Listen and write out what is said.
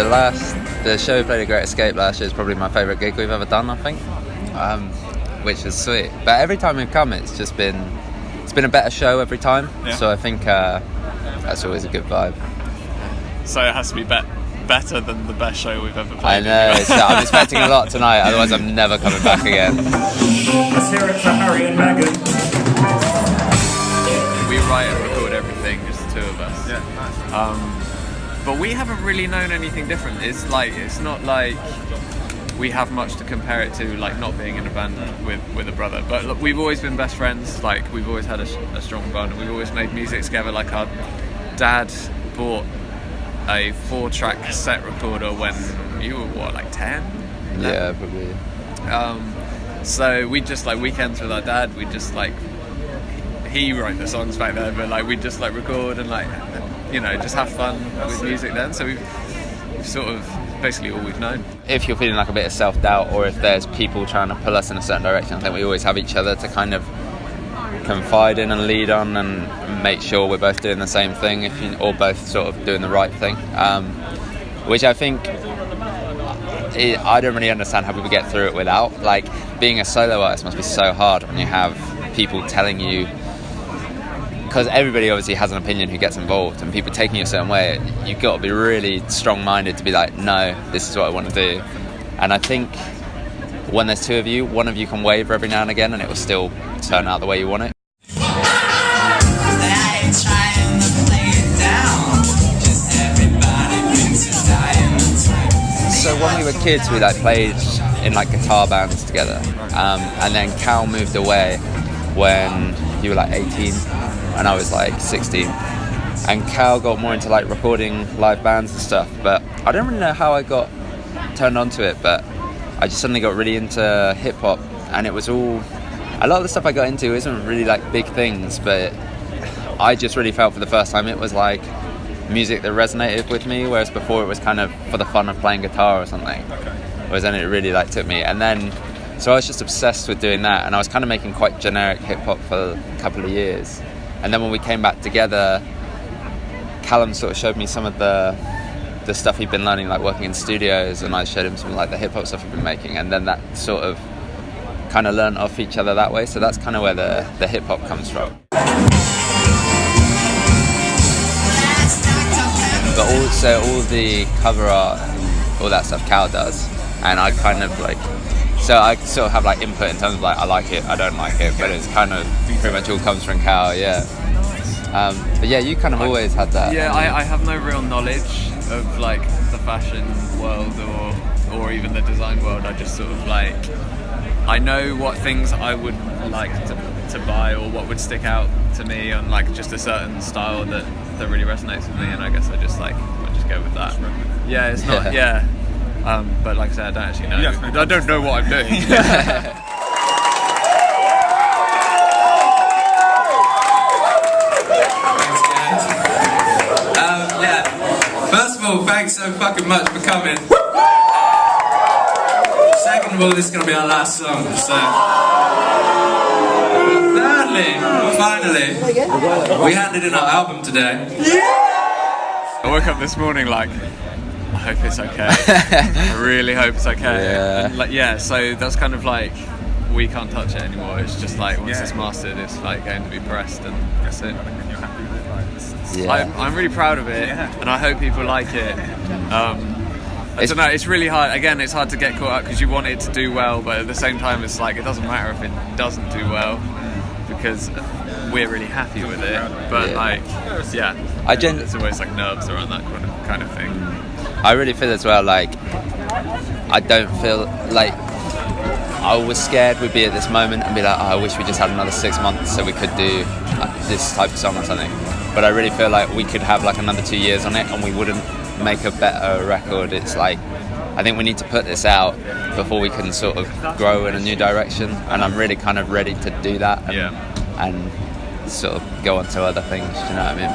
the show we played at Great Escape last year is probably my favourite gig we've ever done, I think, which is sweet. But every time we've come, it's been a better show every time. Yeah. So I think that's always a good vibe. So it has to be better than the best show we've ever played. I know. So I'm expecting a lot tonight. Otherwise, I'm never coming back again. Let's hear it for Harry and Meghan. We write and record everything, just the two of us. Yeah, nice. But we haven't really known anything different. It's not like we have much to compare it to, like not being in a band with a brother. But look, we've always been best friends. Like we've always had a strong bond. We've always made music together. Like our dad bought a 4-track cassette recorder when you were what, like 10? Yeah, probably. So we just like weekends with our dad. We just like he wrote the songs back then, but like we just like record and like just have fun with music then. So we've sort of basically all we've known. If you're feeling like a bit of self-doubt, or if there's people trying to pull us in a certain direction, I think we always have each other to kind of confide in and lead on and make sure we're both doing the same thing, or both sort of doing the right thing, which I think I don't really understand how people get through it without. Like being a solo artist must be so hard when you have people telling you, because everybody obviously has an opinion who gets involved, and people taking you a certain way. You've got to be really strong-minded to be like, no, this is what I want to do. And I think when there's two of you, one of you can waver every now and again and it will still turn out the way you want it. So when we were kids, we like played in like guitar bands together, and then Cal moved away when you were like 18 and I was like 16, and Cal got more into like recording live bands and stuff, but I don't really know how I got turned onto it, but I just suddenly got really into hip hop, and it was all, a lot of the stuff I got into isn't really like big things, but I just really felt for the first time it was like music that resonated with me, whereas before it was kind of for the fun of playing guitar or something. Okay. Whereas then it really like took me, and then so I was just obsessed with doing that, and I was kind of making quite generic hip hop for a couple of years, and then when we came back together, Callum sort of showed me some of the stuff he'd been learning, like working in studios, and I showed him some like the hip hop stuff we've been making, and then that sort of kind of learned off each other that way. So that's kind of where the hip hop comes from. But also all the cover art, all that stuff Cal does, and I kind of like, so I sort of have like input in terms of like I like it, I don't like it, but it's kind of pretty much all comes from Cal, yeah. But yeah, you kind of always had that. Yeah, I have no real knowledge of like the fashion world or even the design world. I just sort of like, I know what things I would like to buy or what would stick out to me on like just a certain style that really resonates with me, and I guess I just go with that. Yeah, it's not, yeah. But like I said, I don't actually know. Yeah. I don't know what I'm doing. First of all, thanks so fucking much for coming. Second of all, this is going to be our last song, so... Thirdly, finally, we handed in our album today. I woke up this morning like, I hope it's okay. I really hope it's okay. Yeah. And like, yeah, so that's kind of like, we can't touch it anymore. It's just like, once it's mastered, it's like going to be pressed, and that's it. Yeah. I'm really proud of it, and I hope people like it. I don't know, it's really hard. Again, it's hard to get caught up because you want it to do well, but at the same time, it's like it doesn't matter if it doesn't do well because we're really happy with it. But there's always like nerves around that kind of thing. I really feel as well like I don't feel like I was scared we'd be at this moment and be like, oh, I wish we just had another 6 months so we could do this type of song or something. But I really feel like we could have like another 2 years on it and we wouldn't make a better record. It's like, I think we need to put this out before we can sort of grow in a new direction, and I'm really kind of ready to do that and sort of go on to other things, do you know what I mean?